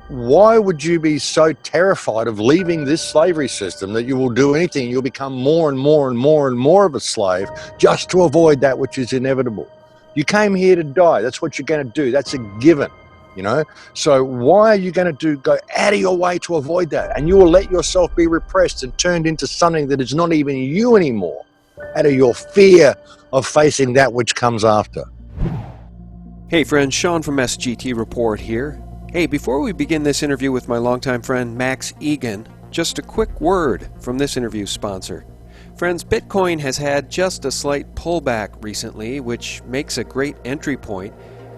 why would you be so terrified of leaving this slavery system that you will do anything? You'll become more and more and more and more of a slave just to avoid that which is inevitable. You came here to die. That's what you're going to do. That's a given, you know? So why are you going to go out of your way to avoid that? And you will let yourself be repressed and turned into something that is not even you anymore, out of your fear of facing that which comes after. Hey friends, Sean from SGT Report here. Hey, before we begin this interview with my longtime friend Max Igan, just a quick word from this interview's sponsor. Friends, Bitcoin has had just a slight pullback recently, which makes a great entry point,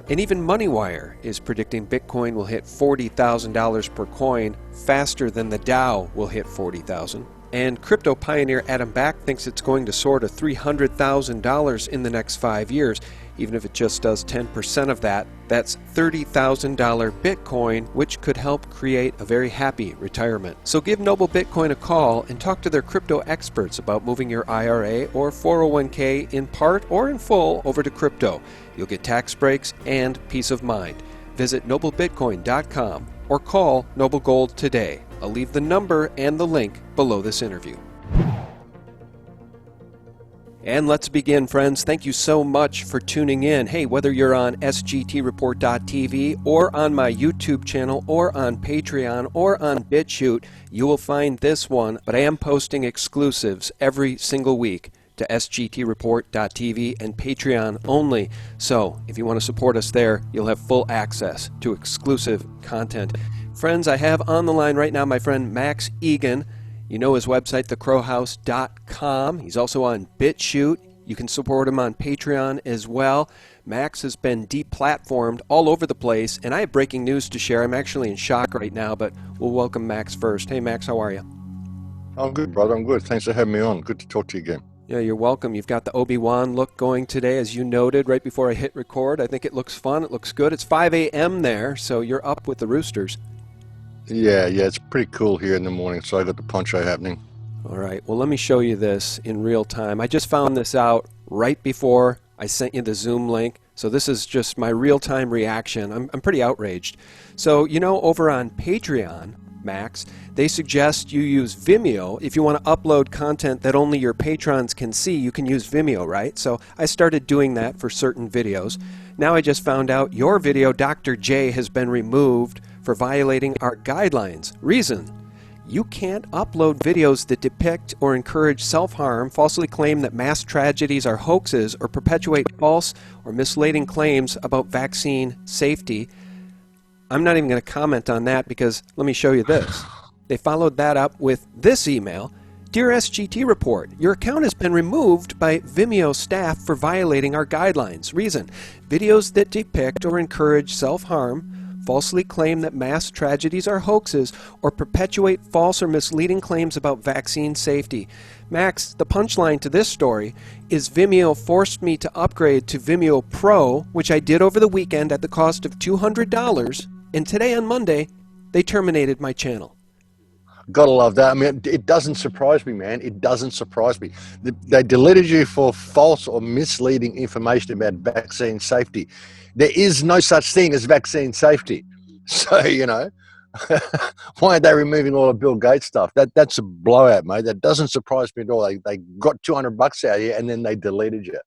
and even MoneyWire is predicting Bitcoin will hit $40,000 per coin faster than the Dow will hit $40,000. And crypto pioneer Adam Back thinks it's going to soar to $300,000 in the next 5 years. Even if it just does 10% of that, that's $30,000 Bitcoin, which could help create a very happy retirement. So give Noble Bitcoin a call and talk to their crypto experts about moving your IRA or 401k in part or in full over to crypto. You'll get tax breaks and peace of mind. Visit noblebitcoin.com or call Noble Gold today. I'll leave the number and the link below this interview. And let's begin, friends. Thank you so much for tuning in. Hey, whether you're on sgtreport.tv or on my YouTube channel or on Patreon or on BitChute, you will find this one, but I am posting exclusives every single week to sgtreport.tv and Patreon only. So if you want to support us there, you'll have full access to exclusive content. Friends, I have on the line right now my friend Max Igan. You know his website, TheCrowhouse.com. He's also on BitChute. You can support him on Patreon as well. Max has been deplatformed all over the place, and I have breaking news to share. I'm actually in shock right now, but we'll welcome Max first. Hey, Max, how are you? I'm good, brother. I'm good. Thanks for having me on. Good to talk to you again. Yeah, you're welcome. You've got the Obi-Wan look going today, as you noted right before I hit record. I think it looks fun. It looks good. It's 5 a.m. there, so you're up with the roosters. Yeah, it's pretty cool here in the morning, so I got the poncho happening. All right, well, let me show you this in real time. I just found this out right before I sent you the Zoom link, so this is just my real-time reaction. I'm pretty outraged. So, you know, over on Patreon, Max, they suggest you use Vimeo. If you want to upload content that only your patrons can see, you can use Vimeo, right? So I started doing that for certain videos. Now I just found out your video, Dr. J, has been removed for violating our guidelines. Reason: you can't upload videos that depict or encourage self-harm, falsely claim that mass tragedies are hoaxes, or perpetuate false or misleading claims about vaccine safety. I'm not even going to comment on that because let me show you this. They followed that up with this email. Dear SGT Report, your account has been removed by Vimeo staff for violating our guidelines. Reason: videos that depict or encourage self-harm, falsely claim that mass tragedies are hoaxes, or perpetuate false or misleading claims about vaccine safety. Max, the punchline to this story is Vimeo forced me to upgrade to Vimeo Pro, which I did over the weekend at the cost of $200, and today on Monday, they terminated my channel. Gotta love that. I mean, it doesn't surprise me, man. It doesn't surprise me. They deleted you for false or misleading information about vaccine safety. There is no such thing as vaccine safety. So, you know, why are they removing all the Bill Gates stuff? That's a blowout, mate. That doesn't surprise me at all. They got $200 out of you and then they deleted you.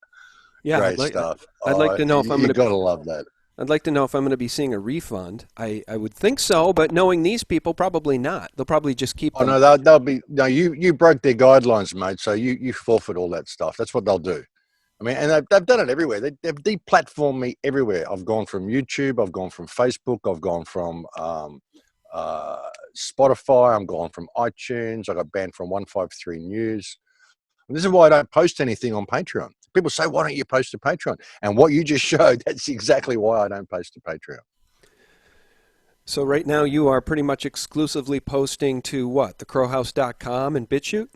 Yeah, Great stuff. I'd like to know if I'm going to. You gotta love that. I'd like to know if I'm going to be seeing a refund. I would think so, but knowing these people, probably not. They'll probably just keep them. Oh, no, they'll be... No, you broke their guidelines, mate, so you forfeit all that stuff. That's what they'll do. I mean, and they've done it everywhere. They've deplatformed me everywhere. I've gone from YouTube. I've gone from Facebook. I've gone from Spotify. I'm gone from iTunes. I got banned from 153 News. And this is why I don't post anything on Patreon. People say, why don't you post to Patreon? And what you just showed, that's exactly why I don't post to Patreon. So right now you are pretty much exclusively posting to what? TheCrowhouse.com and BitChute?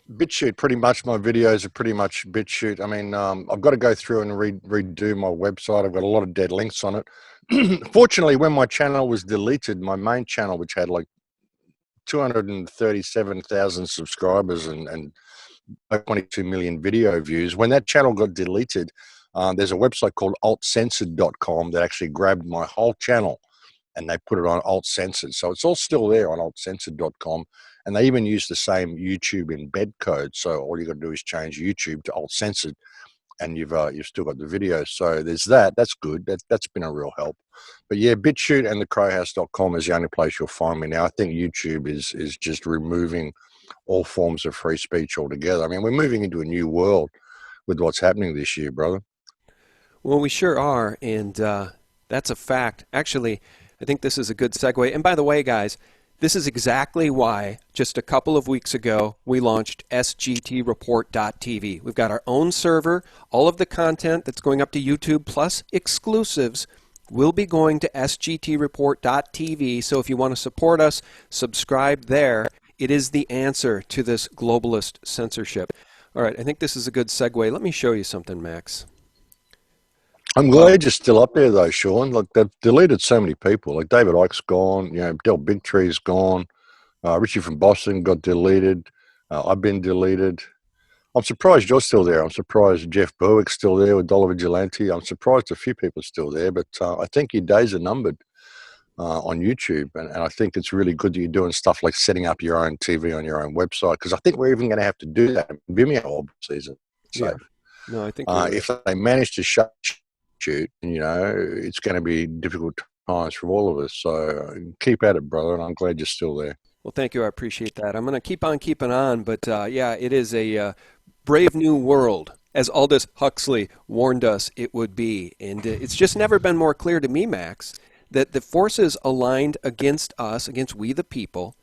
BitChute, pretty much. My videos are pretty much BitChute. I mean, I've got to go through and redo my website. I've got a lot of dead links on it. Fortunately, when my channel was deleted, my main channel, which had like 237,000 subscribers and 22 million video views, when that channel got deleted, there's a website called AltCensored.com that actually grabbed my whole channel and they put it on AltCensored. So it's all still there on AltCensored.com. And they even use the same YouTube embed code. So all you got to do is change YouTube to AltCensored, and you've still got the video. So there's that. That's good. That's been a real help. But yeah, BitChute and TheCrowhouse.com is the only place you'll find me now. I think YouTube is just removing all forms of free speech altogether. I mean, we're moving into a new world with what's happening this year, brother. Well, we sure are, and that's a fact. Actually, I think this is a good segue. And by the way, guys, this is exactly why just a couple of weeks ago we launched SGT Report.tv. We've got our own server. All of the content that's going up to YouTube plus exclusives will be going to SGT Report.tv. So if you want to support us, subscribe there. It is the answer to this globalist censorship. All right, I think this is a good segue. Let me show you something, Max. I'm glad you're still up there, though, Sean. Like, they've deleted so many people. Like, David Icke's gone. You know, Del Bigtree's gone. Richie from Boston got deleted. I've been deleted. I'm surprised you're still there. I'm surprised Jeff Berwick's still there with Dollar Vigilante. I'm surprised a few people are still there. But I think your days are numbered on YouTube. And I think it's really good that you're doing stuff like setting up your own TV on your own website, because I think we're even going to have to do that in Vimeo season. So, Yeah. No, I think if they manage to shut you, you know, it's going to be difficult times for all of us. So keep at it, brother, and I'm glad you're still there. Well, thank you. I appreciate that. I'm going to keep on keeping on, but yeah, it is a brave new world, as Aldous Huxley warned us it would be. And it's just never been more clear to me, Max, that the forces aligned against us, against we the people,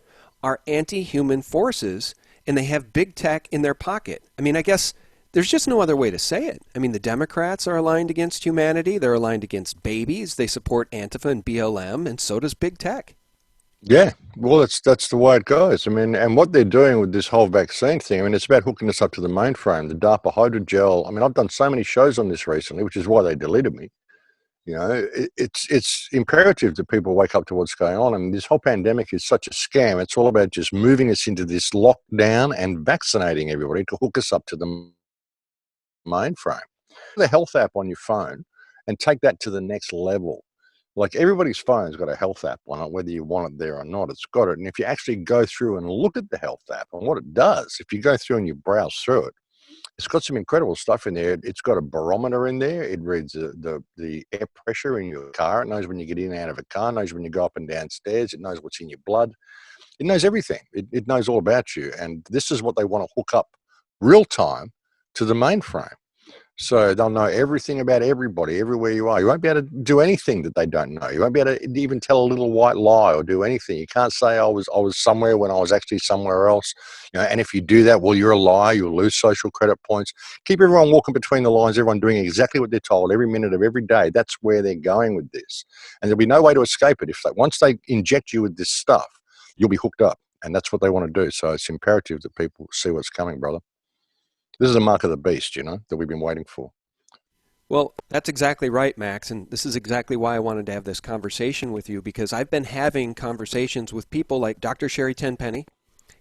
are anti-human forces, and they have big tech in their pocket. I mean, I guess there's just no other way to say it. I mean, the Democrats are aligned against humanity. They're aligned against babies. They support Antifa and BLM, and so does big tech. Yeah, well, that's the way it goes. I mean, and what they're doing with this whole vaccine thing, I mean, it's about hooking us up to the mainframe, the DARPA hydrogel. I mean, I've done so many shows on this recently, which is why they deleted me. You know, it's imperative that people wake up to what's going on. I mean, this whole pandemic is such a scam. It's all about just moving us into this lockdown and vaccinating everybody to hook us up to the mainframe. The health app on your phone and take that to the next level. Like, everybody's phone's got a health app on it, whether you want it there or not, it's got it. And if you actually go through and look at the health app and what it does, if you go through and you browse through it, it's got some incredible stuff in there. It's got a barometer in there. It reads the air pressure in your car. It knows when you get in and out of a car. It knows when you go up and down stairs. It knows what's in your blood. It knows everything. It knows all about you. And this is what they want to hook up real time to the mainframe. So they'll know everything about everybody, everywhere you are. You won't be able to do anything that they don't know. You won't be able to even tell a little white lie or do anything. You can't say I was somewhere when I was actually somewhere else. You know, and if you do that, well, you're a liar. You'll lose social credit points. Keep everyone walking between the lines, everyone doing exactly what they're told every minute of every day. That's where they're going with this. And there'll be no way to escape it. Once they inject you with this stuff, you'll be hooked up. And that's what they want to do. So it's imperative that people see what's coming, brother. This is a mark of the beast, you know, that we've been waiting for. Well, that's exactly right, Max, and this is exactly why I wanted to have this conversation with you, because I've been having conversations with people like Dr. Sherry Tenpenny,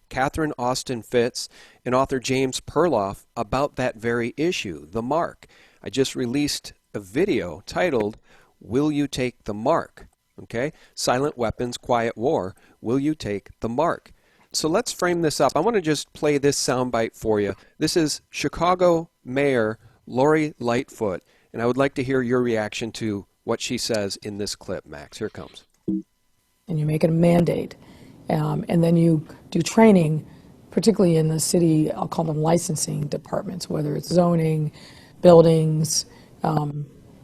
Catherine Austin Fitz, and author James Perloff about that very issue, the mark. I just released a video titled, Will You Take the Mark? Okay? Silent Weapons, Quiet War. Will you take the mark? So let's frame this up. I want to just play this soundbite for you. This is Chicago Mayor Lori Lightfoot, and I would like to hear your reaction to what she says in this clip, Max. Here it comes. And you make it a mandate. And then you do training, particularly in the city, I'll call them licensing departments, whether it's zoning, buildings,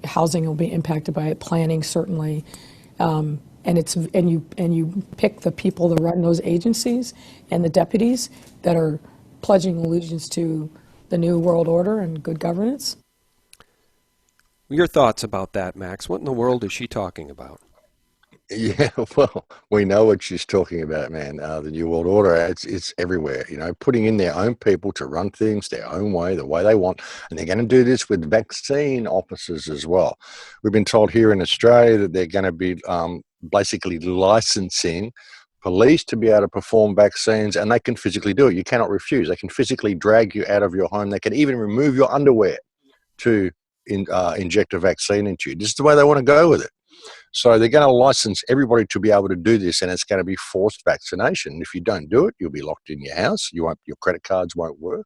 housing will be impacted by it, planning certainly. And you pick the people that run those agencies and the deputies that are pledging allegiance to the new world order and good governance. Your thoughts about that, Max? What in the world is she talking about? Yeah, well, we know what she's talking about, man. The New World Order, it's everywhere, you know, putting in their own people to run things their own way, the way they want. And they're going to do this with vaccine officers as well. We've been told here in Australia that they're going to be basically licensing police to be able to perform vaccines, and they can physically do it. You cannot refuse. They can physically drag you out of your home. They can even remove your underwear to inject a vaccine into you. This is the way they want to go with it. So they're going to license everybody to be able to do this, and it's going to be forced vaccination. If you don't do it, you'll be locked in your house. Your credit cards won't work.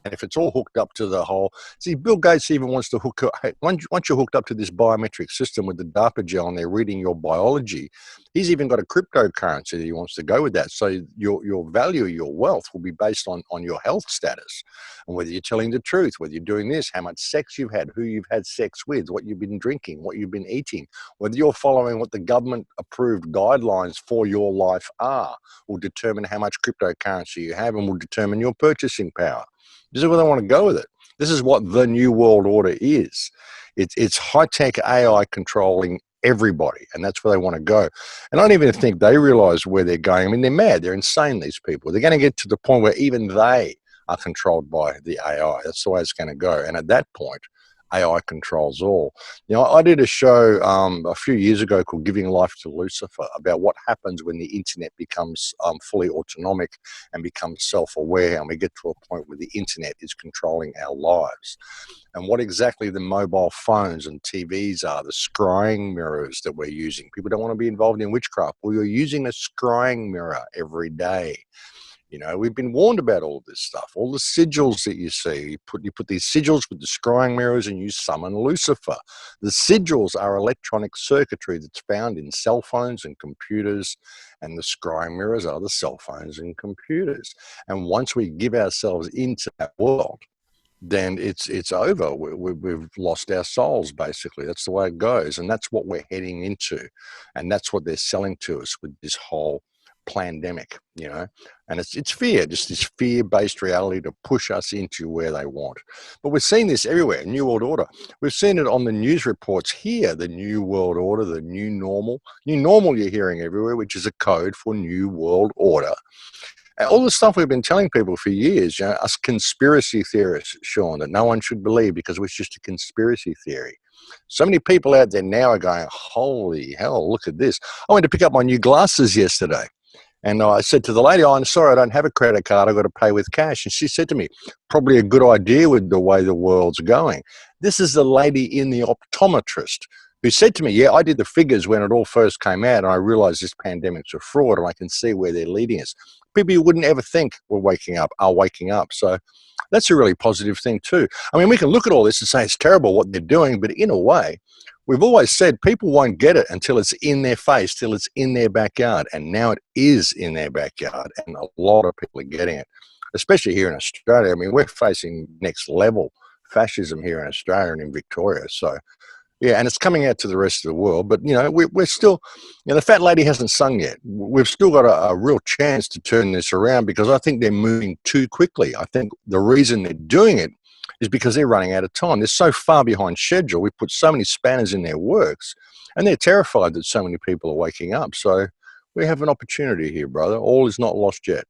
And if it's all hooked up to the whole, see, Bill Gates even wants to hook up, once you're hooked up to this biometric system with the DARPA gel and they're reading your biology, he's even got a cryptocurrency that he wants to go with that. So your value, your wealth will be based on your health status and whether you're telling the truth, whether you're doing this, how much sex you've had, who you've had sex with, what you've been drinking, what you've been eating, whether you're following what the government approved guidelines for your life are, will determine how much cryptocurrency you have and will determine your purchasing power. This is where they want to go with it. This is what the New World Order is. It's high-tech AI controlling everybody, and that's where they want to go. And I don't even think they realize where they're going. I mean, they're mad. They're insane, these people. They're going to get to the point where even they are controlled by the AI. That's the way it's going to go. And at that point, AI controls all. You know, I did a show a few years ago called Giving Life to Lucifer about what happens when the internet becomes fully autonomic and becomes self-aware, and we get to a point where the internet is controlling our lives. And what exactly the mobile phones and TVs are, the scrying mirrors that we're using. People don't want to be involved in witchcraft. Well, you're using a scrying mirror every day. You know, we've been warned about all this stuff, all the sigils that you see. You put these sigils with the scrying mirrors and you summon Lucifer. The sigils are electronic circuitry that's found in cell phones and computers, and the scrying mirrors are the cell phones and computers. And once we give ourselves into that world, then it's over. We've lost our souls, basically. That's the way it goes. And that's what we're heading into. And that's what they're selling to us with this whole pandemic, you know, and it's fear, just this fear-based reality to push us into where they want. But we're seeing this everywhere. New World Order. We've seen it on the news reports here. The New World Order, the new normal. New normal you're hearing everywhere, which is a code for New World Order. And all the stuff we've been telling people for years, you know, us conspiracy theorists, Sean, that no one should believe because it was just a conspiracy theory. So many people out there now are going, holy hell, look at this. I went to pick up my new glasses yesterday. And I said to the lady, oh, I'm sorry, I don't have a credit card. I've got to pay with cash. And she said to me, probably a good idea with the way the world's going. This is the lady in the optometrist who said to me, yeah, I did the figures when it all first came out, and I realized this pandemic's a fraud, and I can see where they're leading us. People you wouldn't ever think were waking up are waking up. So that's a really positive thing too. I mean, we can look at all this and say it's terrible what they're doing, but in a way, we've always said people won't get it until it's in their face, till it's in their backyard. And now it is in their backyard, and a lot of people are getting it, especially here in Australia. I mean, we're facing next level fascism here in Australia and in Victoria. So, yeah, and it's coming out to the rest of the world. But, you know, we're still, you know, the fat lady hasn't sung yet. We've still got a real chance to turn this around because I think they're moving too quickly. I think the reason they're doing it is because they're running out of time. They're so far behind schedule. We put so many spanners in their works, and they're terrified that so many people are waking up. So we have an opportunity here, brother. All is not lost yet.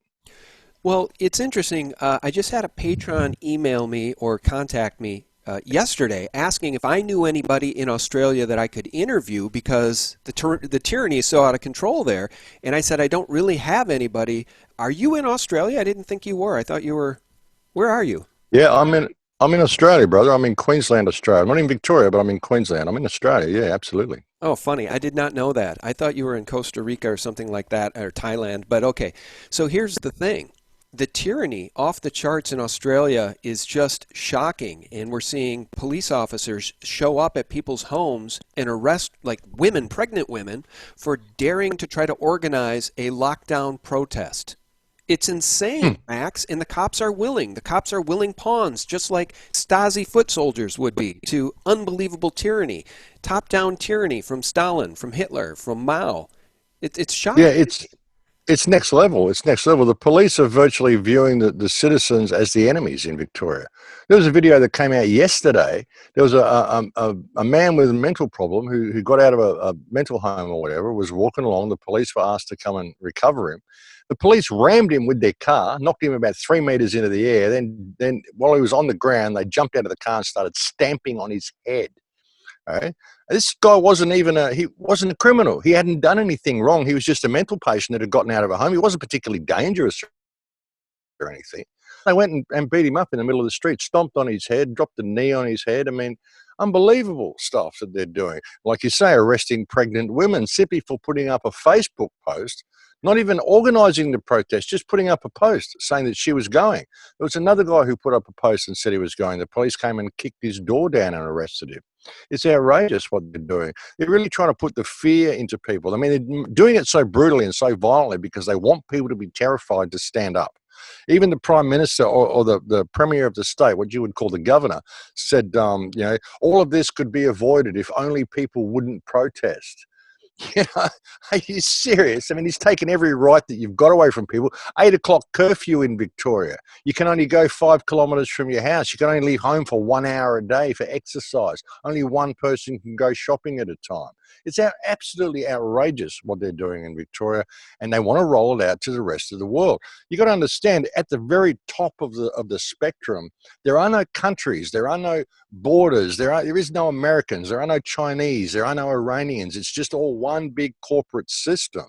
Well, it's interesting. I just had a patron email me or contact me yesterday asking if I knew anybody in Australia that I could interview because the tyranny is so out of control there. And I said, I don't really have anybody. Are you in Australia? I didn't think you were. I thought you were. Where are you? Yeah, I'm in Australia, brother. I'm in Queensland, Australia. I'm not in Victoria, but I'm in Queensland. I'm in Australia. Yeah, absolutely. Oh, funny. I did not know that. I thought you were in Costa Rica or something like that, or Thailand. But okay. So here's the thing. The tyranny off the charts in Australia is just shocking, and we're seeing police officers show up at people's homes and arrest like women, pregnant women, for daring to try to organize a lockdown protest. It's insane, Max, and the cops are willing. The cops are willing pawns, just like Stasi foot soldiers would be, to unbelievable tyranny, top-down tyranny from Stalin, from Hitler, from Mao. It's shocking. Yeah, it's next level. It's next level. The police are virtually viewing the citizens as the enemies in Victoria. There was a video that came out yesterday. There was a man with a mental problem who got out of a mental home or whatever, was walking along. The police were asked to come and recover him. The police rammed him with their car, knocked him about 3 meters into the air. Then while he was on the ground, they jumped out of the car and started stamping on his head. Right? This guy wasn't a criminal. He hadn't done anything wrong. He was just a mental patient that had gotten out of a home. He wasn't particularly dangerous or anything. They went and beat him up in the middle of the street, stomped on his head, dropped a knee on his head. I mean, Unbelievable stuff that they're doing. Like you say, arresting pregnant women simply for putting up a Facebook post, not even organizing the protest, just putting up a post saying that she was going. There was another guy who put up a post and said he was going. The police came and kicked his door down and arrested him. It's outrageous what they're doing. They're really trying to put the fear into people. I mean, they're doing it so brutally and so violently because they want people to be terrified to stand up. Even the prime minister or the premier of the state, what you would call the governor, said, all of this could be avoided if only people wouldn't protest. Are you serious? I mean, he's taken every right that you've got away from people. 8 o'clock curfew in Victoria. You can only go 5 kilometres from your house. You can only leave home for 1 hour a day for exercise. Only one person can go shopping at a time. It's absolutely outrageous what they're doing in Victoria, and they want to roll it out to the rest of the world. You've got to understand, at the very top of the spectrum, there are no countries, there are no borders, there is no Americans, there are no Chinese, there are no Iranians. It's just all one big corporate system,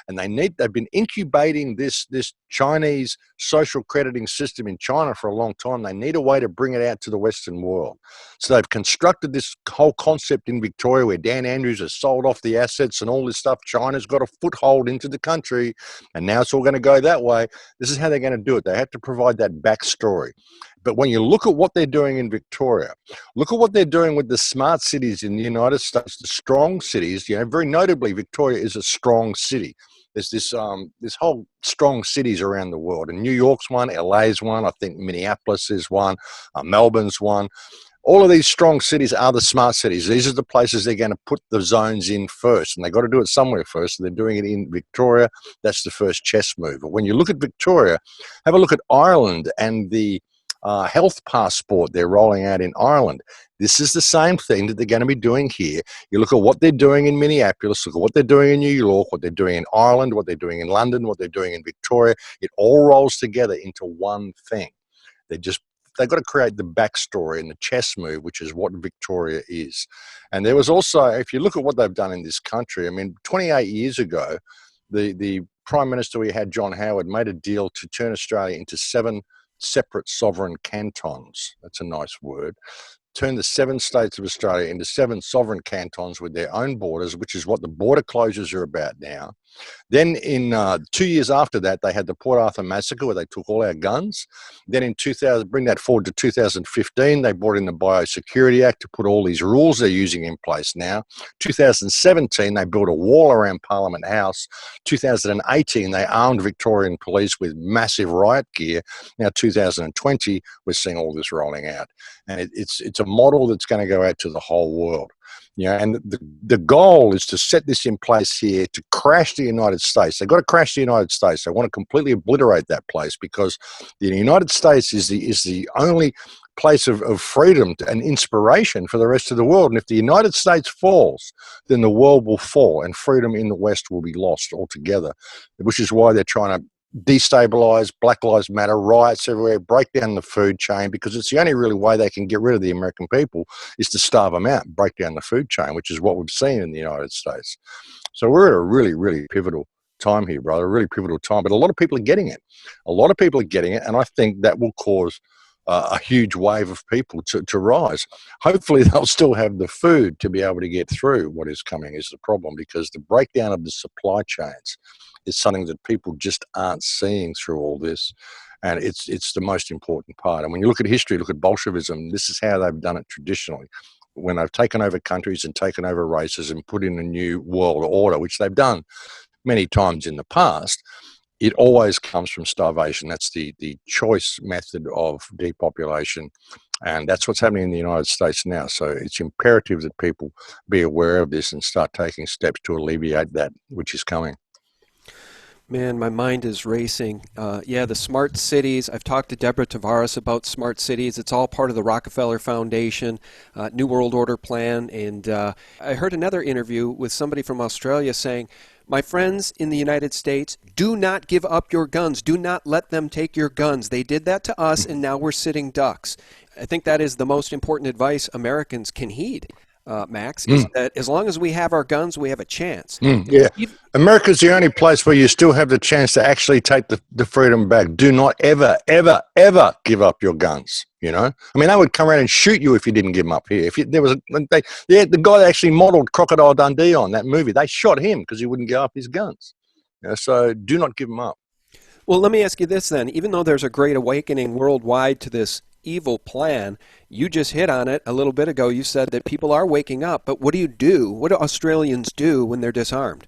and they've been incubating this Chinese social crediting system in China for a long time. They need a way to bring it out to the Western world. So they've constructed this whole concept in Victoria where Dan Andrews has sold off the assets and all this stuff. China's got a foothold into the country, and now it's all going to go that way. This is how they're going to do it. They have to provide that backstory. But when you look at what they're doing in Victoria, look at what they're doing with the smart cities in the United States, the strong cities. Very notably, Victoria is a strong city. There's this whole strong cities around the world, and New York's one, LA's one, I think Minneapolis is one, Melbourne's one. All of these strong cities are the smart cities. These are the places they're going to put the zones in first, and they've got to do it somewhere first. So they're doing it in Victoria. That's the first chess move. But when you look at Victoria, have a look at Ireland and the health passport they're rolling out in Ireland. This is the same thing that they're going to be doing here. You look at what they're doing in Minneapolis, look at what they're doing in New York, what they're doing in Ireland, what they're doing in London, what they're doing in Victoria. It all rolls together into one thing. They've got to create the backstory and the chess move, which is what Victoria is. And there was also, if you look at what they've done in this country, I mean, 28 years ago, the Prime Minister we had, John Howard, made a deal to turn Australia into 7 separate sovereign cantons. That's a nice word. Turn the 7 states of Australia into 7 sovereign cantons with their own borders, which is what the border closures are about now. Then in 2 years after that, they had the Port Arthur massacre where they took all our guns. Then in 2000, bring that forward to 2015, they brought in the Biosecurity Act to put all these rules they're using in place now. 2017, they built a wall around Parliament House. 2018, they armed Victorian police with massive riot gear. Now 2020, we're seeing all this rolling out. And it's a model that's going to go out to the whole world. And the goal is to set this in place here to crash the United States. They've got to crash the United States. They want to completely obliterate that place because the United States is the only place of freedom and inspiration for the rest of the world. And if the United States falls, then the world will fall and freedom in the West will be lost altogether, which is why they're trying to destabilize, Black Lives Matter, riots everywhere, break down the food chain, because it's the only really way they can get rid of the American people is to starve them out and break down the food chain, which is what we've seen in the United States. So we're at a really, really pivotal time here, brother, a really pivotal time. But a lot of people are getting it. A lot of people are getting it, and I think that will cause a huge wave of people to rise. Hopefully they'll still have the food to be able to get through what is coming is the problem, because the breakdown of the supply chains is something that people just aren't seeing through all this. And it's the most important part. And when you look at history, look at Bolshevism, this is how they've done it traditionally. When they've taken over countries and taken over races and put in a new world order, which they've done many times in the past, it always comes from starvation. That's the choice method of depopulation. And that's what's happening in the United States now. So it's imperative that people be aware of this and start taking steps to alleviate that, which is coming. Man, my mind is racing. The smart cities. I've talked to Deborah Tavares about smart cities. It's all part of the Rockefeller Foundation, New World Order plan. And I heard another interview with somebody from Australia saying, my friends in the United States, do not give up your guns. Do not let them take your guns. They did that to us, and now we're sitting ducks. I think that is the most important advice Americans can heed. Max, is that as long as we have our guns, we have a chance. Yeah. America's the only place where you still have the chance to actually take the freedom back. Do not ever, ever, ever give up your guns. You know, I mean, they would come around and shoot you if you didn't give them up here. The guy that actually modeled Crocodile Dundee on that movie, they shot him because he wouldn't give up his guns. You know, so do not give them up. Well, let me ask you this then. Even though there's a great awakening worldwide to this evil plan, you just hit on it a little bit ago. You said that people are waking up, but what do you do? What do Australians do when they're disarmed?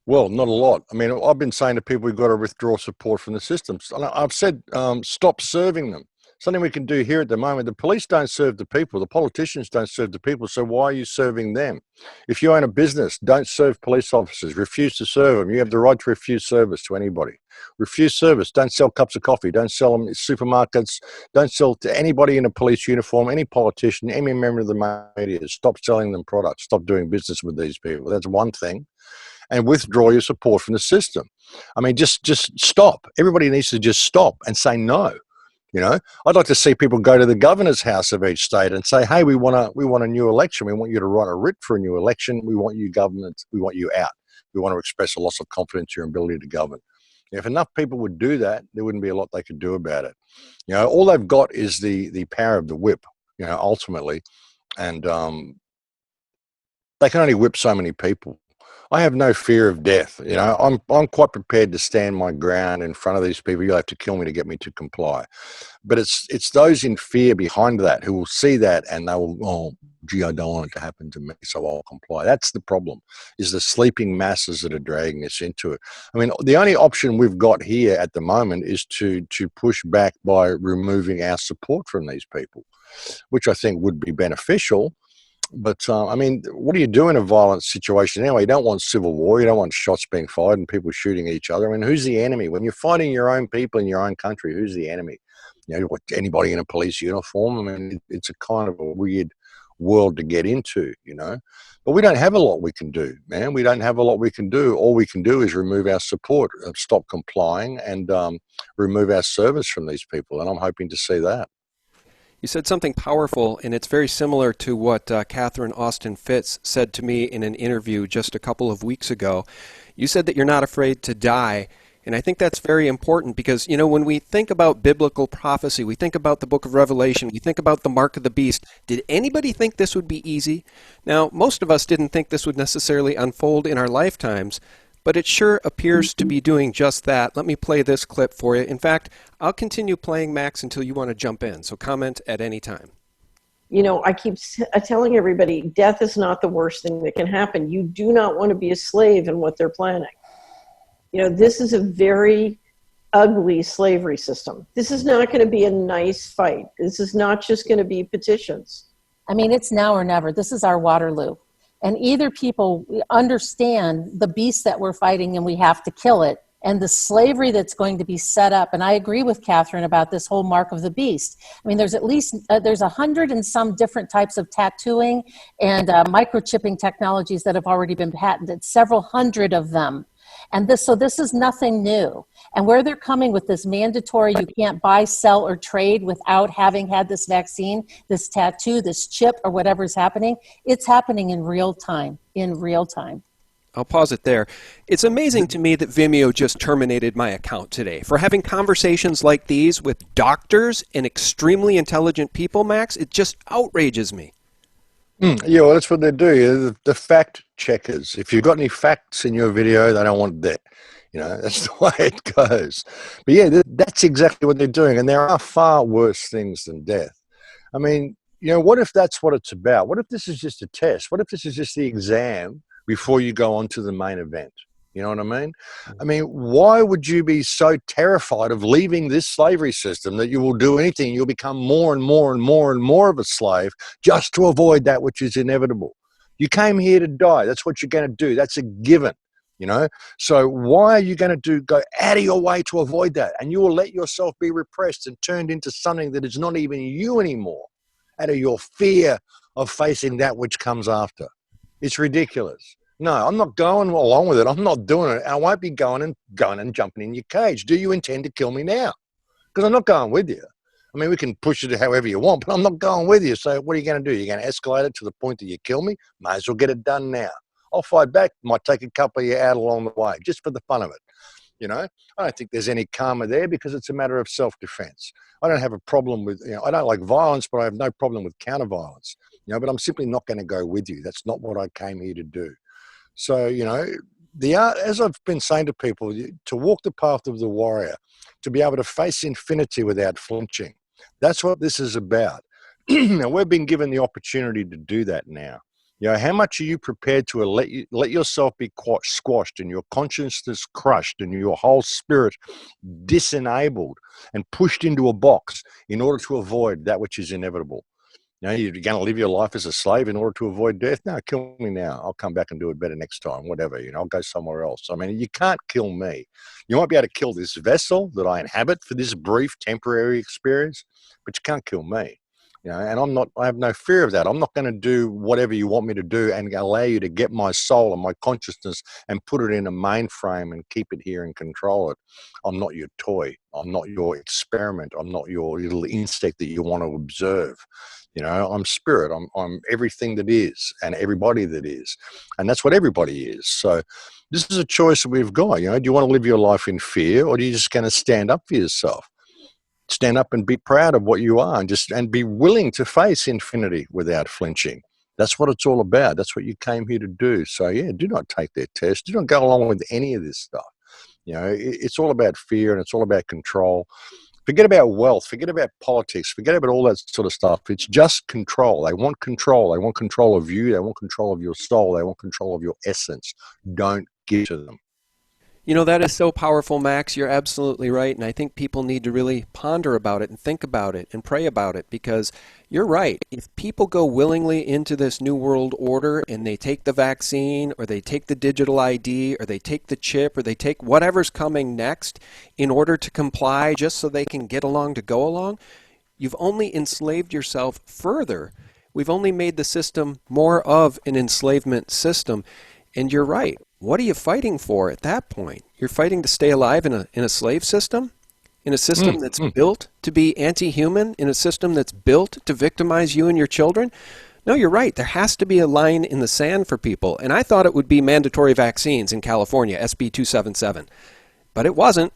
Well, not a lot. I mean, I've been saying to people, we've got to withdraw support from the systems. I've said, stop serving them. Something we can do here at the moment. The police don't serve the people. The politicians don't serve the people. So why are you serving them? If you own a business, don't serve police officers. Refuse to serve them. You have the right to refuse service to anybody. Refuse service. Don't sell cups of coffee. Don't sell them in supermarkets. Don't sell to anybody in a police uniform, any politician, any member of the media. Stop selling them products. Stop doing business with these people. That's one thing. And withdraw your support from the system. I mean, just stop. Everybody needs to just stop and say no. You know, I'd like to see people go to the governor's house of each state and say, hey, we want a new election. We want you to write a writ for a new election. We want you government. We want you out. We want to express a loss of confidence in your ability to govern. If enough people would do that, there wouldn't be a lot they could do about it. You know, all they've got is the power of the whip, you know, ultimately. And they can only whip so many people. I have no fear of death. You know, I'm quite prepared to stand my ground in front of these people. You'll have to kill me to get me to comply. But it's those in fear behind that who will see that and they will, oh, gee, I don't want it to happen to me, so I'll comply. That's the problem, is the sleeping masses that are dragging us into it. I mean, the only option we've got here at the moment is to push back by removing our support from these people, which I think would be beneficial. But, I mean, what do you do in a violent situation anyway? You don't want civil war. You don't want shots being fired and people shooting each other. I mean, who's the enemy? When you're fighting your own people in your own country, who's the enemy? You know, anybody in a police uniform? I mean, it's a kind of a weird world to get into, you know. But we don't have a lot we can do, man. We don't have a lot we can do. All we can do is remove our support, stop complying, and remove our service from these people. And I'm hoping to see that. You said something powerful, and it's very similar to what Catherine Austin Fitts said to me in an interview just a couple of weeks ago. You said that you're not afraid to die, and I think that's very important because, you know, when we think about biblical prophecy, we think about the book of Revelation, we think about the mark of the beast. Did anybody think this would be easy? Now, most of us didn't think this would necessarily unfold in our lifetimes, but it sure appears to be doing just that. Let me play this clip for you. In fact, I'll continue playing, Max, until you want to jump in, so comment at any time. You know, I keep telling everybody, death is not the worst thing that can happen. You do not want to be a slave in what they're planning. You know, this is a very ugly slavery system. This is not going to be a nice fight. This is not just going to be petitions. I mean, it's now or never. This is our Waterloo. And either people understand the beast that we're fighting and we have to kill it, and the slavery that's going to be set up. And I agree with Catherine about this whole mark of the beast. I mean, there's at least, there's 100 and some different types of tattooing and microchipping technologies that have already been patented, several hundred of them. And this is nothing new. And where they're coming with this mandatory, you can't buy, sell, or trade without having had this vaccine, this tattoo, this chip, or whatever's happening, it's happening in real time, I'll pause it there. It's amazing to me that Vimeo just terminated my account today for having conversations like these with doctors and extremely intelligent people, Max. It just outrages me. Yeah, well, that's what they do. The fact checkers. If you've got any facts in your video, they don't want that. You know, that's the way it goes. But yeah, that's exactly what they're doing. And there are far worse things than death. I mean, you know, what if that's what it's about? What if this is just a test? What if this is just the exam before you go on to the main event? You know what I mean? I mean, why would you be so terrified of leaving this slavery system that you will do anything? You'll become more and more and more and more of a slave just to avoid that which is inevitable. You came here to die. That's what you're going to do. That's a given, you know? So why are you going to go out of your way to avoid that? And you will let yourself be repressed and turned into something that is not even you anymore out of your fear of facing that which comes after. It's ridiculous. No, I'm not going along with it. I'm not doing it. I won't be going and jumping in your cage. Do you intend to kill me now? Because I'm not going with you. I mean, we can push it however you want, but I'm not going with you. So what are you going to do? You're going to escalate it to the point that you kill me? Might as well get it done now. I'll fight back. Might take a couple of you out along the way, just for the fun of it. You know, I don't think there's any karma there because it's a matter of self-defense. I don't have a problem with, I don't like violence, but I have no problem with counter-violence. But I'm simply not going to go with you. That's not what I came here to do. So, the art, as I've been saying to people, to walk the path of the warrior, to be able to face infinity without flinching. That's what this is about. Now, we've been given the opportunity to do that now. How much are you prepared to let yourself be squashed and your consciousness crushed and your whole spirit disenabled and pushed into a box in order to avoid that which is inevitable? You're going to live your life as a slave in order to avoid death? No, kill me now. I'll come back and do it better next time, whatever. I'll go somewhere else. I mean, you can't kill me. You might be able to kill this vessel that I inhabit for this brief temporary experience, but you can't kill me. And I have no fear of that. I'm not going to do whatever you want me to do and allow you to get my soul and my consciousness and put it in a mainframe and keep it here and control it. I'm not your toy. I'm not your experiment. I'm not your little insect that you want to observe. I'm spirit. I'm everything that is and everybody that is. And that's what everybody is. So this is a choice that we've got. Do you want to live your life in fear, or are you just going to stand up for yourself? Stand up and be proud of what you are and be willing to face infinity without flinching. That's what it's all about. That's what you came here to do. So do not take their test. Do not go along with any of this stuff. It's all about fear and it's all about control. Forget about wealth. Forget about politics. Forget about all that sort of stuff. It's just control. They want control. They want control of you. They want control of your soul. They want control of your essence. Don't give to them. That is so powerful, Max. You're absolutely right. And I think people need to really ponder about it and think about it and pray about it, because you're right. If people go willingly into this new world order and they take the vaccine or they take the digital ID or they take the chip or they take whatever's coming next in order to comply just so they can get along to go along, you've only enslaved yourself further. We've only made the system more of an enslavement system. And you're right. What are you fighting for at that point? You're fighting to stay alive in a slave system? In a system that's built to be anti-human? In a system that's built to victimize you and your children? No, you're right. There has to be a line in the sand for people. And I thought it would be mandatory vaccines in California, SB 277. But it wasn't.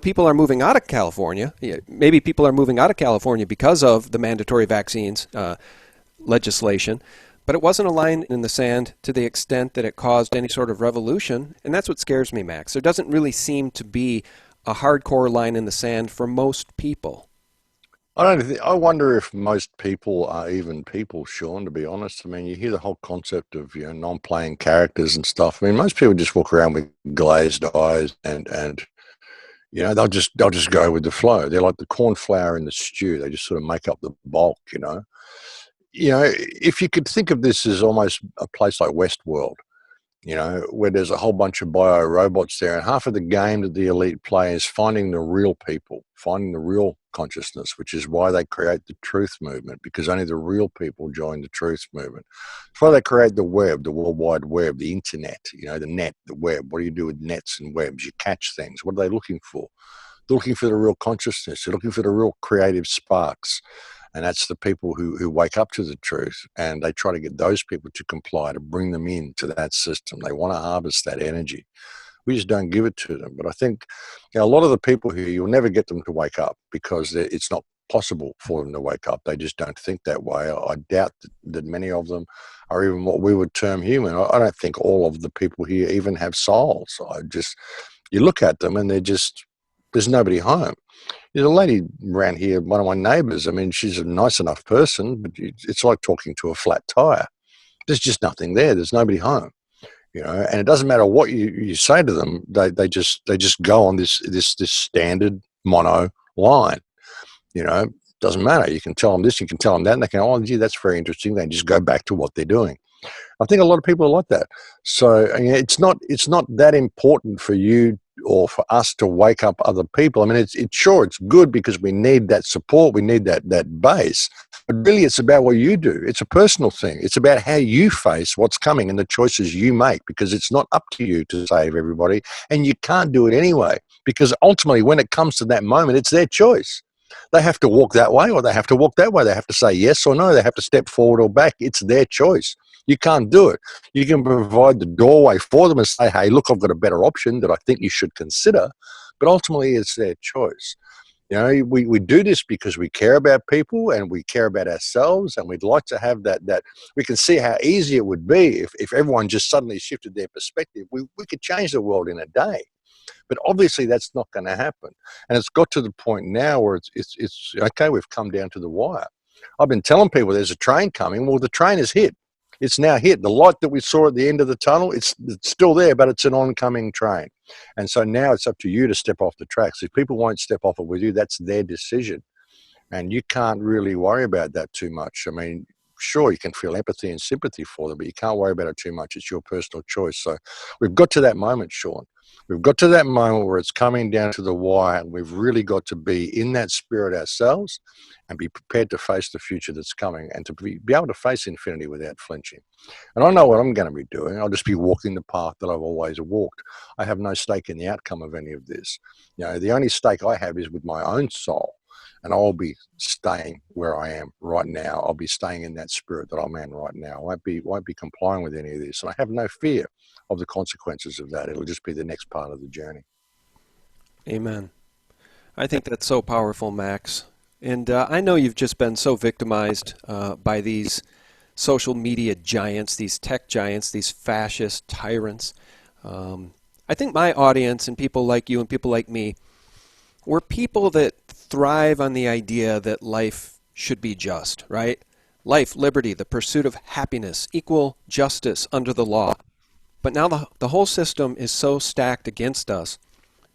People are moving out of California. Maybe people are moving out of California because of the mandatory vaccines legislation. But it wasn't a line in the sand to the extent that it caused any sort of revolution. And that's what scares me, Max. There doesn't really seem to be a hardcore line in the sand for most people. I wonder if most people are even people, Sean, to be honest. I mean, you hear the whole concept of, non-playing characters and stuff. I mean, most people just walk around with glazed eyes and they'll just go with the flow. They're like the corn flour in the stew. They just sort of make up the bulk, if you could think of this as almost a place like Westworld, where there's a whole bunch of bio-robots there, and half of the game that the elite play is finding the real people, finding the real consciousness, which is why they create the truth movement, because only the real people join the truth movement. That's why they create the web, the World Wide Web, the internet, the net, the web. What do you do with nets and webs? You catch things. What are they looking for? They're looking for the real consciousness. They're looking for the real creative sparks. And that's the people who wake up to the truth, and they try to get those people to comply, to bring them into that system. They want to harvest that energy. We just don't give it to them. But I think a lot of the people here, you'll never get them to wake up because it's not possible for them to wake up. They just don't think that way. I doubt that many of them are even what we would term human. I don't think all of the people here even have souls. You look at them and there's nobody home. There's a lady around here, one of my neighbours. I mean, she's a nice enough person, but it's like talking to a flat tire. There's just nothing there. There's nobody home, and it doesn't matter what you say to them. They just go on this standard mono line. Doesn't matter. You can tell them this, you can tell them that, and they can, oh, gee, that's very interesting. They just go back to what they're doing. I think a lot of people are like that. So it's not that important for you or for us to wake up other people. I mean, it's good because we need that support, we need that base. But really, it's about what you do. It's a personal thing. It's about how you face what's coming and the choices you make, because it's not up to you to save everybody, and you can't do it anyway, because ultimately, when it comes to that moment, it's their choice. They have to walk that way or they have to walk that way. They have to say yes or no. They have to step forward or back. It's their choice. You can't do it. You can provide the doorway for them and say, hey, look, I've got a better option that I think you should consider. But ultimately, it's their choice. You know, we do this because we care about people and we care about ourselves, and we'd like to have that we can see how easy it would be if everyone just suddenly shifted their perspective. We could change the world in a day. But obviously that's not going to happen. And it's got to the point now where it's okay, we've come down to the wire. I've been telling people there's a train coming. Well, the train is hit. It's now hit. The light that we saw at the end of the tunnel, it's still there, but it's an oncoming train. And so now it's up to you to step off the tracks. If people won't step off it with you, that's their decision. And you can't really worry about that too much. I mean, sure, you can feel empathy and sympathy for them, but you can't worry about it too much. It's your personal choice. So we've got to that moment, Sean. We've got to that moment where it's coming down to the wire, and we've really got to be in that spirit ourselves and be prepared to face the future that's coming and to be able to face infinity without flinching. And I know what I'm going to be doing. I'll just be walking the path that I've always walked. I have no stake in the outcome of any of this. You know, the only stake I have is with my own soul. And I'll be staying where I am right now. I'll be staying in that spirit that I'm in right now. I won't be complying with any of this. And I have no fear of the consequences of that. It'll just be the next part of the journey. Amen. I think that's so powerful, Max. And I know you've just been so victimized by these social media giants, these tech giants, these fascist tyrants. I think my audience and people like you and people like me, we're people that thrive on the idea that life should be just, right? Life, liberty, the pursuit of happiness, equal justice under the law. But now the whole system is so stacked against us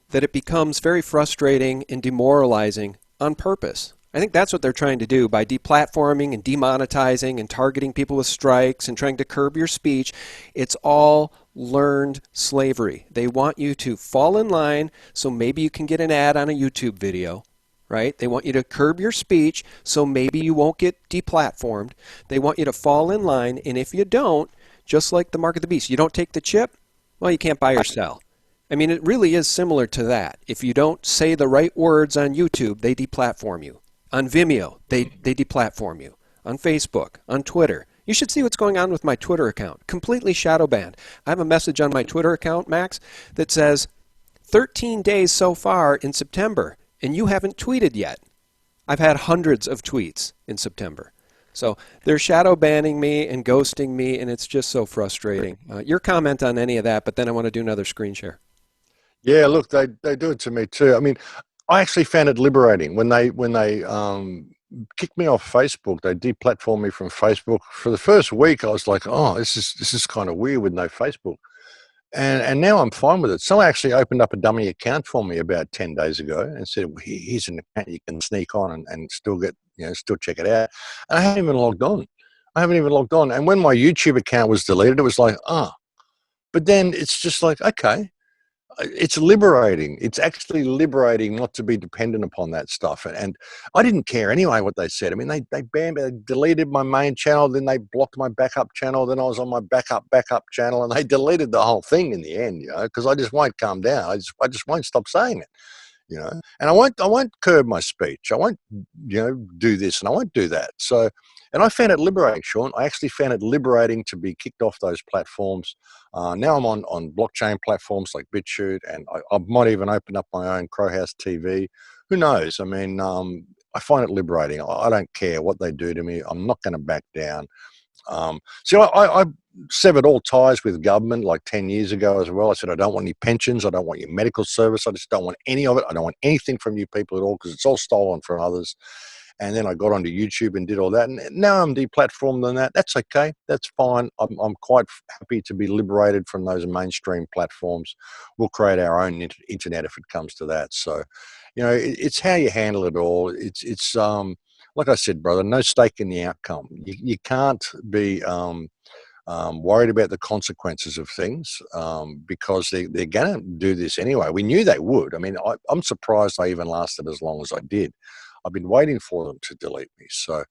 that it becomes very frustrating and demoralizing on purpose. I think that's what they're trying to do by deplatforming and demonetizing and targeting people with strikes and trying to curb your speech. It's all learned slavery. They want you to fall in line so maybe you can get an ad on a YouTube video, right? They want you to curb your speech so maybe you won't get deplatformed. They want you to fall in line, and if you don't, just like the mark of the beast, you don't take the chip, well, you can't buy or sell. I mean, it really is similar to that. If you don't say the right words on YouTube, they deplatform you. On Vimeo, they deplatform you. On Facebook, on Twitter. You should see what's going on with my Twitter account. Completely shadow banned. I have a message on my Twitter account, Max, that says 13 days so far in September, and you haven't tweeted yet. I've had hundreds of tweets in September. So they're shadow banning me and ghosting me, and it's just so frustrating. Your comment on any of that, but then I want to do another screen share. Yeah, look, they do it to me too. I mean, I actually found it liberating when they kicked me off Facebook. They deplatformed me from Facebook. For the first week, I was like, oh, this is kind of weird with no Facebook. And now I'm fine with it. Someone actually opened up a dummy account for me about 10 days ago and said, well, here's an account you can sneak on and still get, still check it out. And I haven't even logged on. And when my YouTube account was deleted, it was like, but then it's just like, okay. It's liberating. It's actually liberating not to be dependent upon that stuff. And I didn't care anyway what they said. I mean, they deleted my main channel, then they blocked my backup channel, then I was on my backup channel, and they deleted the whole thing in the end, because I just won't calm down. I just won't stop saying it. And I won't curb my speech. I won't, do this and I won't do that. So, and I found it liberating, Sean. I actually found it liberating to be kicked off those platforms. Now I'm on blockchain platforms like BitChute, and I might even open up my own Crowhouse TV. Who knows? I mean, I find it liberating. I don't care what they do to me. I'm not going to back down. So I severed all ties with government like 10 years ago as well. I said, I don't want any pensions. I don't want your medical service. I just don't want any of it. I don't want anything from you people at all because it's all stolen from others. And then I got onto YouTube and did all that. And now I'm deplatformed on that. That's okay. That's fine. I'm quite happy to be liberated from those mainstream platforms. We'll create our own internet if it comes to that. So, it's how you handle it all. It's like I said, brother, no stake in the outcome. You can't be worried about the consequences of things because they're going to do this anyway. We knew they would. I mean, I'm surprised I even lasted as long as I did. I've been waiting for them to delete me. So,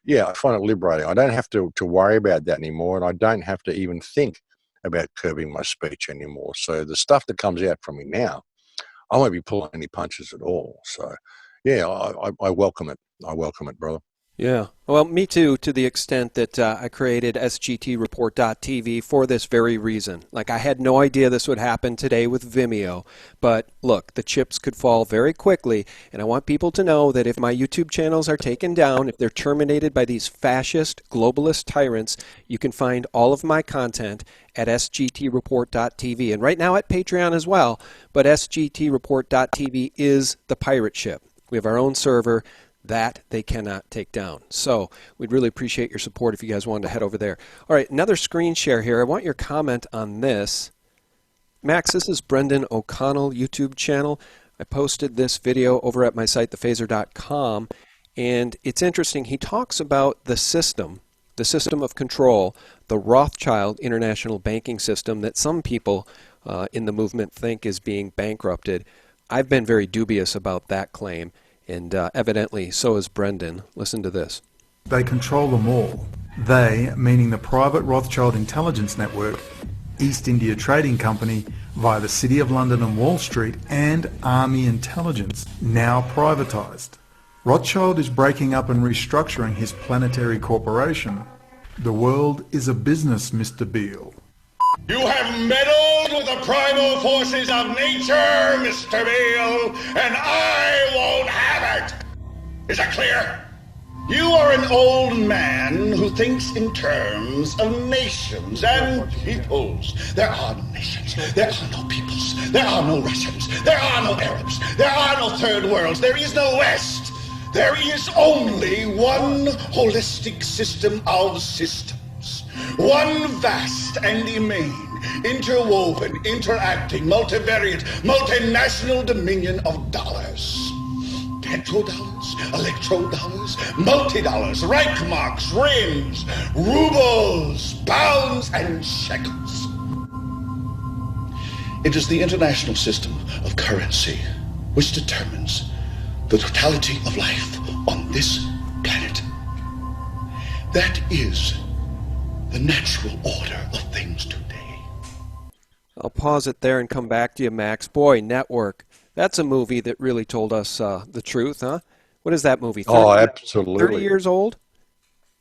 yeah, I find it liberating. I don't have to worry about that anymore, and I don't have to even think about curbing my speech anymore. So the stuff that comes out from me now, I won't be pulling any punches at all. So, yeah, I welcome it. I welcome it, brother. Yeah. Well, me too, to the extent that I created SGT Report.tv for this very reason. Like, I had no idea this would happen today with Vimeo, but look, the chips could fall very quickly, and I want people to know that if my YouTube channels are taken down, if they're terminated by these fascist, globalist tyrants, you can find all of my content at sgtreport.tv, and right now at Patreon as well, but sgtreport.tv is the pirate ship. We have our own server that they cannot take down. So we'd really appreciate your support if you guys wanted to head over there. All right, another screen share here. I want your comment on this. Max, this is Brendan O'Connell YouTube channel. I posted this video over at my site, thephaser.com, and it's interesting. He talks about the system of control, the Rothschild international banking system that some people in the movement think is being bankrupted. I've been very dubious about that claim. And evidently, so is Brendan. Listen to this. They control them all. They, meaning the private Rothschild intelligence network, East India Trading Company, via the City of London and Wall Street, and Army Intelligence, now privatised. Rothschild is breaking up and restructuring his planetary corporation. The world is a business, Mr. Beale. You have meddled with the primal forces of nature, Mr. Beale, and I won't have it! Is that clear? You are an old man who thinks in terms of nations and peoples. There are no nations. There are no peoples. There are no Russians. There are no Arabs. There are no third worlds. There is no West. There is only one holistic system of systems. One vast and immane, interwoven, interacting, multivariate, multinational dominion of dollars. Petrodollars, electrodollars, multi-dollars, Reichmarks, rands, rubles, pounds, and shekels. It is the international system of currency which determines the totality of life on this planet. That is the natural order of things today. I'll pause it there and come back to you, Max. Boy, Network. That's a movie that really told us the truth, huh? What is that movie? 30, Absolutely. 30 years old?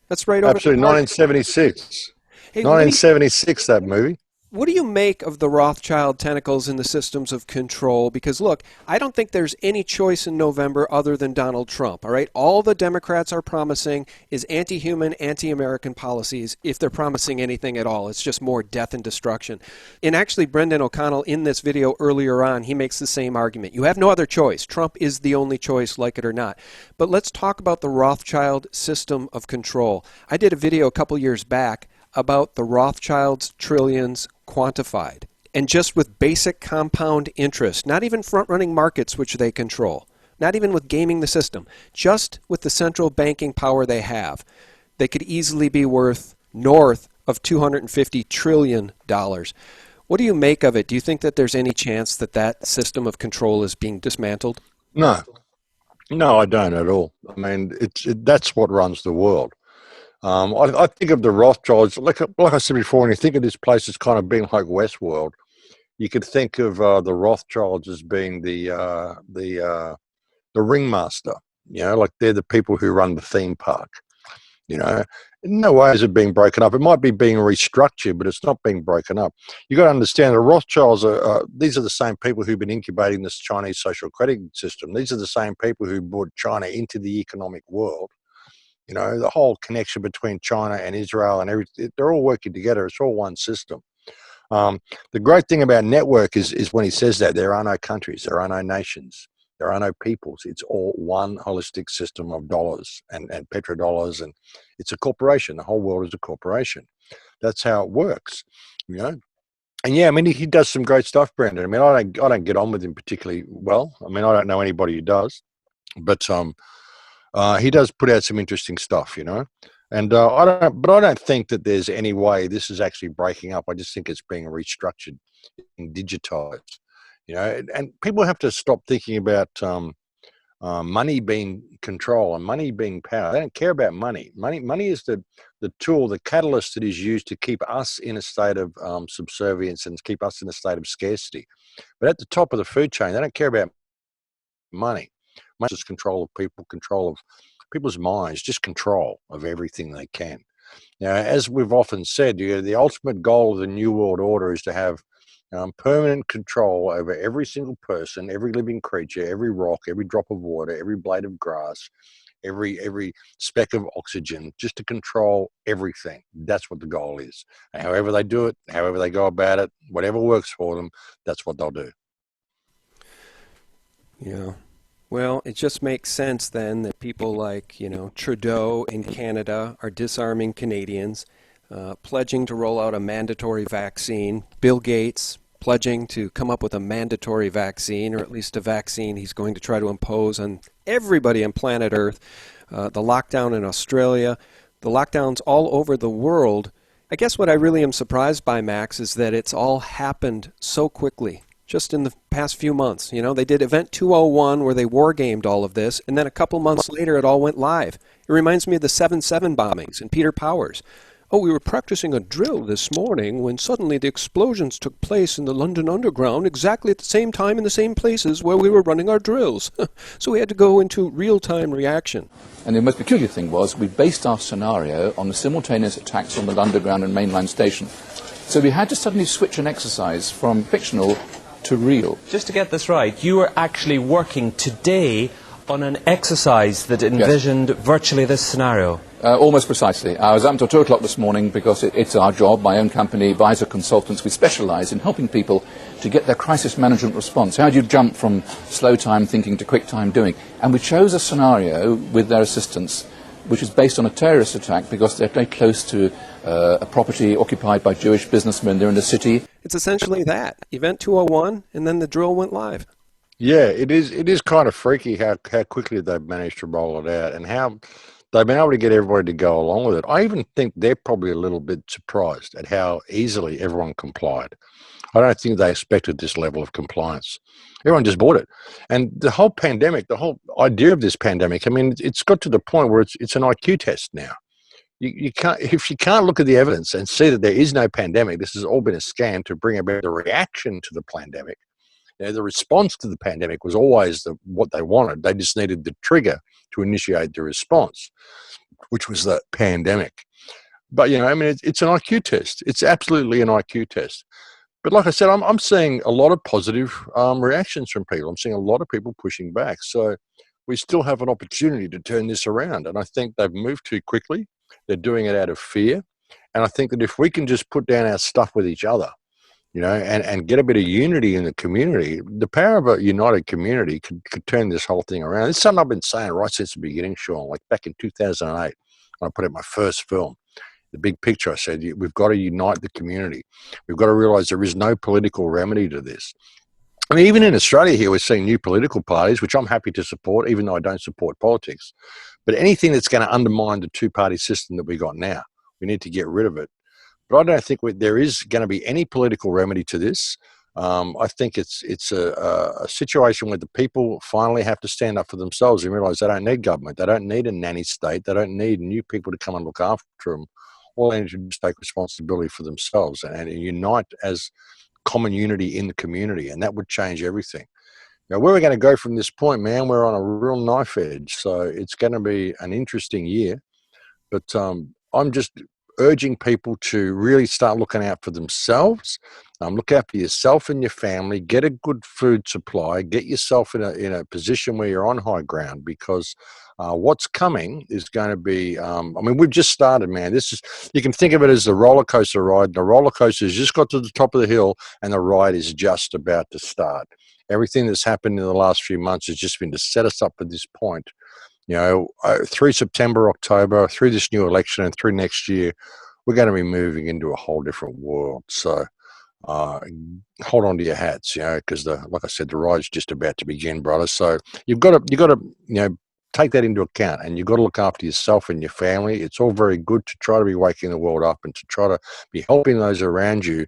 That's right over Absolutely, 1976. Hey, 1976, that movie. What do you make of the Rothschild tentacles in the systems of control? Because, look, I don't think there's any choice in November other than Donald Trump, all right? All the Democrats are promising is anti-human, anti-American policies, if they're promising anything at all. It's just more death and destruction. And actually, Brendan O'Connell, in this video earlier on, he makes the same argument. You have no other choice. Trump is the only choice, like it or not. But let's talk about the Rothschild system of control. I did a video a couple years back about the Rothschild's trillions quantified, and just with basic compound interest, not even front-running markets which they control, not even with gaming the system, just with the central banking power they have, they could easily be worth north of $250 trillion. What do you make of it? Do you think that there's any chance that that system of control is being dismantled? No, I don't at all. I mean, that's what runs the world. I think of the Rothschilds, like I said before, when you think of this place as kind of being like Westworld, you could think of the Rothschilds as being the ringmaster. You know, like they're the people who run the theme park. You know, in no way is it being broken up. It might be being restructured, but it's not being broken up. You got to understand the Rothschilds these are the same people who've been incubating this Chinese social credit system. These are the same people who brought China into the economic world. You know, the whole connection between China and Israel and everything, they're all working together. It's all one system. The great thing about network is when he says that there are no countries, there are no nations, there are no peoples. It's all one holistic system of dollars and petrodollars, and it's a corporation. The whole world is a corporation. That's how it works, you know. And yeah, I mean, he does some great stuff, Brendan. I mean, I don't get on with him particularly well. I mean, I don't know anybody who does, but he does put out some interesting stuff, you know, and I don't think that there's any way this is actually breaking up. I just think it's being restructured and digitized, you know, and people have to stop thinking about money being control and money being power. They don't care about money. Money is the tool, the catalyst that is used to keep us in a state of subservience and keep us in a state of scarcity. But at the top of the food chain, they don't care about money. just control of people, control of people's minds, just control of everything they can. Now, as we've often said, the ultimate goal of the New World Order is to have permanent control over every single person, every living creature, every rock, every drop of water, every blade of grass, every speck of oxygen, just to control everything. That's what the goal is. And however they do it, however they go about it, whatever works for them, that's what they'll do. Yeah. Well, it just makes sense then that people like, Trudeau in Canada are disarming Canadians, pledging to roll out a mandatory vaccine. Bill Gates pledging to come up with a mandatory vaccine, or at least a vaccine he's going to try to impose on everybody on planet Earth. The lockdown in Australia, the lockdowns all over the world. I guess what I really am surprised by, Max, is that it's all happened so quickly. Just in the past few months. They did Event 201 where they war-gamed all of this, and then a couple months later it all went live. It reminds me of the 7/7 bombings and Peter Powers. Oh, we were practicing a drill this morning when suddenly the explosions took place in the London Underground exactly at the same time in the same places where we were running our drills. So we had to go into real-time reaction. And the most peculiar thing was we based our scenario on the simultaneous attacks on the Underground and mainline station. So we had to suddenly switch an exercise from fictional to real. Just to get this right, you were actually working today on an exercise that envisioned virtually this scenario. Almost precisely. I was up until 2 o'clock this morning because it's our job, my own company, Visor Consultants. We specialise in helping people to get their crisis management response. How do you jump from slow time thinking to quick time doing? And we chose a scenario with their assistance which is based on a terrorist attack because they're very close to a property occupied by Jewish businessmen. They're in the city. It's essentially that. Event 201, and then the drill went live. Yeah, it is kind of freaky how quickly they've managed to roll it out and how they've been able to get everybody to go along with it. I even think they're probably a little bit surprised at how easily everyone complied. I don't think they expected this level of compliance. Everyone just bought it. And the whole pandemic, the whole idea of this pandemic, I mean, it's got to the point where it's an IQ test now. You can't, if you can't look at the evidence and see that there is no pandemic, this has all been a scam to bring about the reaction to the pandemic. The response to the pandemic was always what they wanted. They just needed the trigger to initiate the response, which was the pandemic. But, it's an IQ test. It's absolutely an IQ test. But like I said, I'm seeing a lot of positive reactions from people. I'm seeing a lot of people pushing back. So we still have an opportunity to turn this around. And I think they've moved too quickly. They're doing it out of fear. And I think that if we can just put down our stuff with each other, and get a bit of unity in the community, the power of a united community could turn this whole thing around. It's something I've been saying right since the beginning, Sean, like back in 2008, when I put out my first film. The big picture, I said, we've got to unite the community. We've got to realize there is no political remedy to this. I mean, even in Australia here, we're seeing new political parties, which I'm happy to support, even though I don't support politics. But anything that's going to undermine the two-party system that we got now, we need to get rid of it. But I don't think there is going to be any political remedy to this. I think it's a situation where the people finally have to stand up for themselves and realize they don't need government. They don't need a nanny state. They don't need new people to come and look after them. All they need to do is take responsibility for themselves and unite as common unity in the community, and that would change everything. Now, where we're going to go from this point, man, we're on a real knife edge. So it's going to be an interesting year. But I'm just urging people to really start looking out for themselves. Look out for yourself and your family. Get a good food supply. Get yourself in a position where you're on high ground, because what's coming is going to be. We've just started, man. You can think of it as the roller coaster ride. The roller coaster has just got to the top of the hill, and the ride is just about to start. Everything that's happened in the last few months has just been to set us up at this point. Through September, October, through this new election and through next year, we're going to be moving into a whole different world. So hold on to your hats, because like I said, the ride's just about to begin, brother. So you've got to take that into account, and you've got to look after yourself and your family. It's all very good to try to be waking the world up and to try to be helping those around you,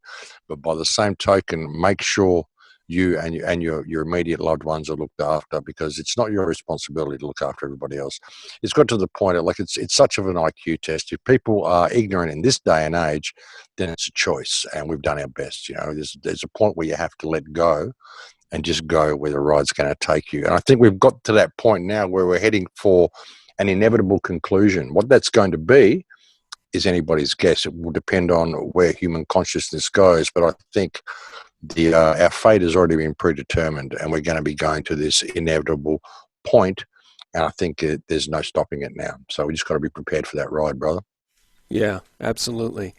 but by the same token, make sure you and your immediate loved ones are looked after, because it's not your responsibility to look after everybody else. It's got to the point of it's such of an IQ test. If people are ignorant in this day and age, then it's a choice, and we've done our best. There's a point where you have to let go and just go where the ride's going to take you. And I think we've got to that point now where we're heading for an inevitable conclusion. What that's going to be is anybody's guess. It will depend on where human consciousness goes. But I think our fate has already been predetermined, and we're going to be going to this inevitable point. And I think there's no stopping it now. So we just got to be prepared for that ride, brother. Yeah, absolutely.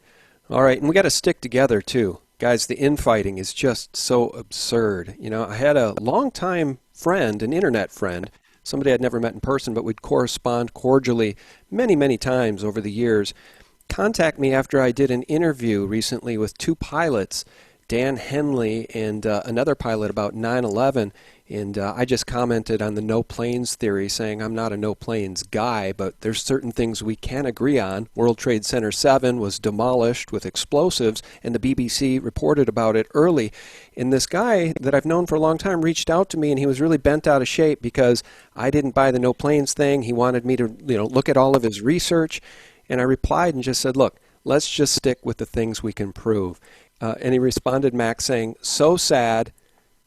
All right, and we got to stick together too. Guys, the infighting is just so absurd. You know, I had a longtime friend, an internet friend, somebody I'd never met in person, but we'd correspond cordially many, many times over the years, contact me after I did an interview recently with two pilots, Dan Henley and another pilot about 9/11, and I just commented on the no planes theory, saying I'm not a no planes guy, but there's certain things we can agree on. World Trade Center 7 was demolished with explosives, and the BBC reported about it early. And this guy that I've known for a long time reached out to me, and he was really bent out of shape because I didn't buy the no planes thing. He wanted me to, look at all of his research, and I replied and just said, look, let's just stick with the things we can prove. And he responded, Max, saying, so sad,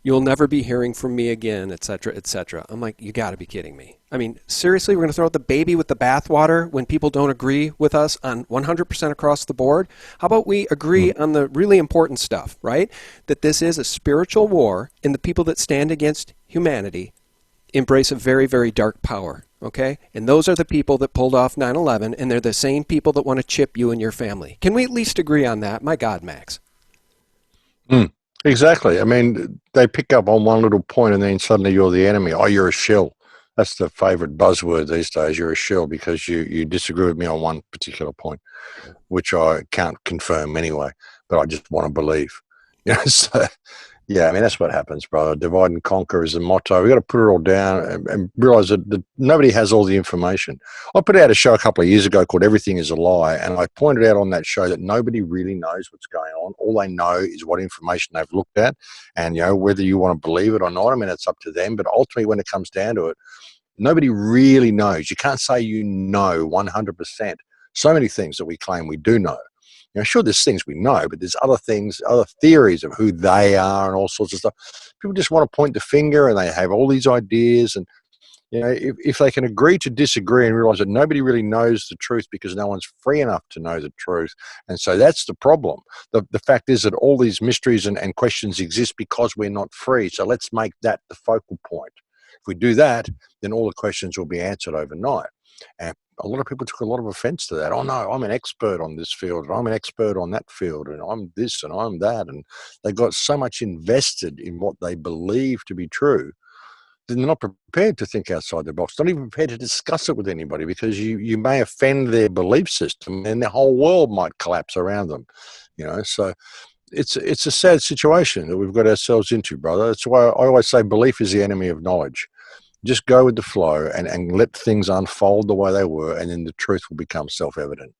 you'll never be hearing from me again, etc., etc. I'm like, you got to be kidding me. I mean, seriously, we're going to throw out the baby with the bathwater when people don't agree with us on 100% across the board? How about we agree on the really important stuff, right? That this is a spiritual war, and the people that stand against humanity embrace a very, very dark power, okay? And those are the people that pulled off 9/11, and they're the same people that want to chip you and your family. Can we at least agree on that? My God, Max. Exactly. I mean, they pick up on one little point and then suddenly you're the enemy. Oh, you're a shill. That's the favorite buzzword these days. You're a shill because you disagree with me on one particular point, which I can't confirm anyway, but I just want to believe. So, yeah, I mean, that's what happens, brother. Divide and conquer is the motto. We've got to put it all down and realize that nobody has all the information. I put out a show a couple of years ago called Everything is a Lie, and I pointed out on that show that nobody really knows what's going on. All they know is what information they've looked at, and, whether you want to believe it or not, I mean, it's up to them. But ultimately, when it comes down to it, nobody really knows. You can't say 100%. So many things that we claim we do know. Sure, there's things we know, but there's other things, other theories of who they are and all sorts of stuff. People just want to point the finger and they have all these ideas. And, if they can agree to disagree and realize that nobody really knows the truth because no one's free enough to know the truth. And so that's the problem. The fact is that all these mysteries and questions exist because we're not free. So let's make that the focal point. If we do that, then all the questions will be answered overnight. And a lot of people took a lot of offense to that. Oh, no, I'm an expert on this field, and I'm an expert on that field, and I'm this and I'm that. And they got so much invested in what they believe to be true, that they're not prepared to think outside the box, not even prepared to discuss it with anybody, because you may offend their belief system and the whole world might collapse around them. So it's a sad situation that we've got ourselves into, brother. That's why I always say belief is the enemy of knowledge. Just go with the flow and let things unfold the way they were, and then the truth will become self-evident.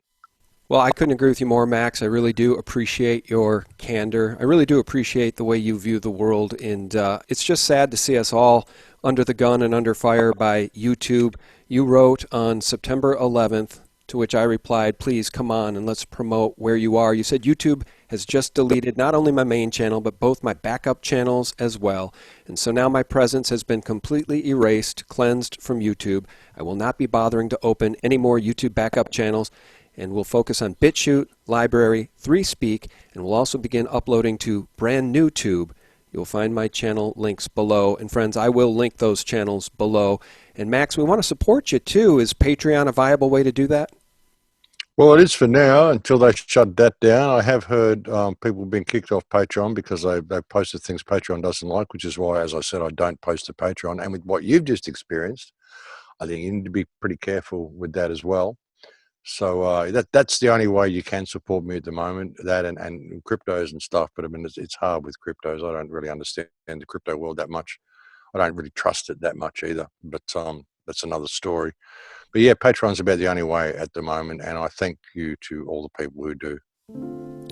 Well, I couldn't agree with you more, Max. I really do appreciate your candor. I really do appreciate the way you view the world, and it's just sad to see us all under the gun and under fire by YouTube. You wrote on September 11th, to which I replied, please come on and let's promote where you are. You said YouTube has just deleted not only my main channel, but both my backup channels as well. And so now my presence has been completely erased, cleansed from YouTube. I will not be bothering to open any more YouTube backup channels, and we'll focus on BitChute, Library, 3Speak, and we'll also begin uploading to brand new Tube. You'll find my channel links below. And friends, I will link those channels below. And Max, we want to support you too. Is Patreon a viable way to do that? Well, it is for now until they shut that down. I have heard people being kicked off Patreon because they posted things Patreon doesn't like, which is why, as I said, I don't post to Patreon. And with what you've just experienced, I think you need to be pretty careful with that as well. So that's the only way you can support me at the moment, that and cryptos and stuff. But I mean, it's hard with cryptos. I don't really understand the crypto world that much. I don't really trust it that much either. But that's another story. But yeah, Patreon's about the only way at the moment, and I thank you to all the people who do.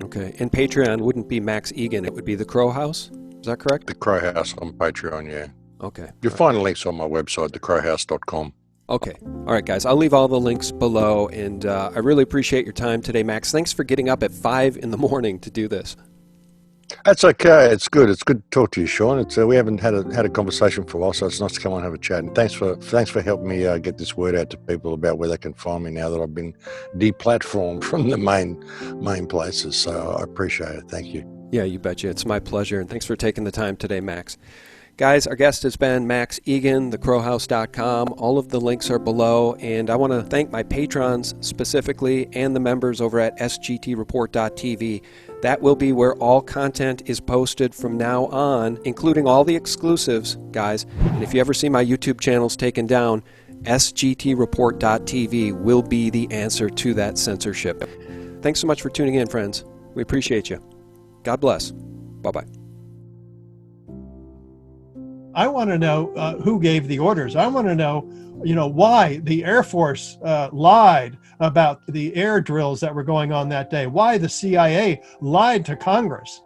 Okay, and Patreon wouldn't be Max Igan, it would be TheCrowhouse? Is that correct? TheCrowhouse on Patreon, yeah. Okay. You'll find links on my website, thecrowhouse.com. Okay. All right, guys, I'll leave all the links below, and I really appreciate your time today, Max. Thanks for getting up at 5 in the morning to do this. That's okay. It's good. It's good to talk to you, Sean. It's we haven't had a conversation for a while, so it's nice to come on and have a chat. And thanks for helping me get this word out to people about where they can find me now that I've been deplatformed from the main places. So I appreciate it. Thank you. Yeah, you betcha. It's my pleasure. And thanks for taking the time today, Max. Guys, our guest has been Max Igan, TheCrowhouse.com. All of the links are below, and I want to thank my patrons specifically and the members over at SGT Report.tv. That will be where all content is posted from now on, including all the exclusives, guys. And if you ever see my YouTube channels taken down, SGT Report.tv will be the answer to that censorship. Thanks so much for tuning in, friends. We appreciate you. God bless. Bye-bye. I want to know who gave the orders. I want to know, why the Air Force lied about the air drills that were going on that day, why the CIA lied to Congress.